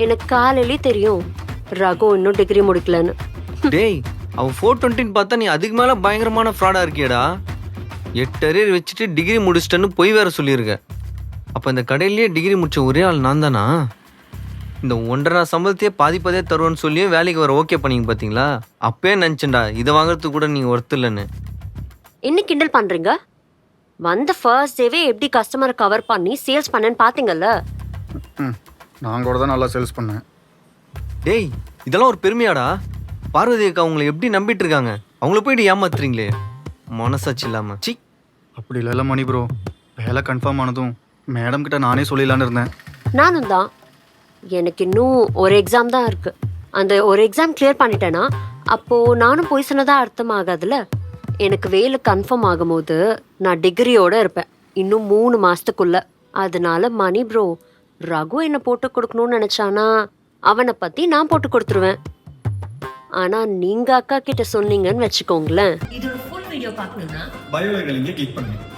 எனக்கு காலையிலே தெரியும் ரகு இன்னும் டிகிரி முடிக்கலன்னு. டேய் அவன் 420 பார்த்தா நீ அதுக்கு மேல பயங்கரமான ஃப்ராடா இருக்கியடா. 8 அரியர் வச்சுட்டு டிகிரி முடிச்சிட்டேன்னு பொய் வேற சொல்லியிருக்க. அப்ப இந்த கடையிலேயே டிகிரி முடிச்ச ஒரே ஆள் நான் தானா? இந்த 1.5 சம்பளத்தையே பாதிப்பதே தருவேன்னு சொல்லியும் வேலைக்கு வர ஓகே பண்ணீங்க பாத்தீங்களா? அப்பயே நினைச்சேன்டா இதை வாங்குறதுக்கு கூட நீங்க ஒர்த்து இல்லைன்னு. என்ன கிண்டல் பண்றீங்க? வந்த ஃபர்ஸ்ட் டேவே எப்படி கஸ்டமரை கவர் பண்ணி சேல்ஸ் பண்ணேன்னு பாத்தீங்கல்ல. நான் கூட தான் நல்லா சேல்ஸ் பண்ணேன். டேய் இதெல்லாம் ஒரு பெருமையாடா? பார்வதி அக்கா அவங்களை எப்படி நம்பிட்டு இருக்காங்க, அவங்கள போயிட்டு ஏமாத்துறீங்களே மனசாச்சு இல்லாம. சி. அப்படி இல்லைல்ல மணி ப்ரோ, வேலை கன்ஃபார்ம் ஆனதும் மேடம் கிட்ட நானே சொல்லிடலான்னு இருந்தேன். நானும் தான். எனக்கு இன்னும் ஒரு எக்ஸாம் தான் இருக்கு. அந்த ஒரு எக்ஸாம் கிளியர் பண்ணிட்டேன்னா அப்போ நானும் போய் சொன்னதா அர்த்தம் ஆகாதுல்ல. எனக்கு வேலை கன்ஃபார்ம் ஆகும்போது நான் டிகிரியோட இருப்பேன், இன்னும் 3 மாசத்துக்குள்ள. அதனால மணி ப்ரோ ரகு என்ன போட்டு கொடுக்கணும்னு நினைச்சானா அவனை பத்தி நான் போட்டு கொடுத்துருவேன். ஆனா நீங்க அக்கா கிட்ட சொன்னீங்கன்னு வச்சுக்கோங்களேன். இதோட ஃபுல் வீடியோ பார்க்கணும்னா பயோவில் கிளிக் பண்ணுங்க.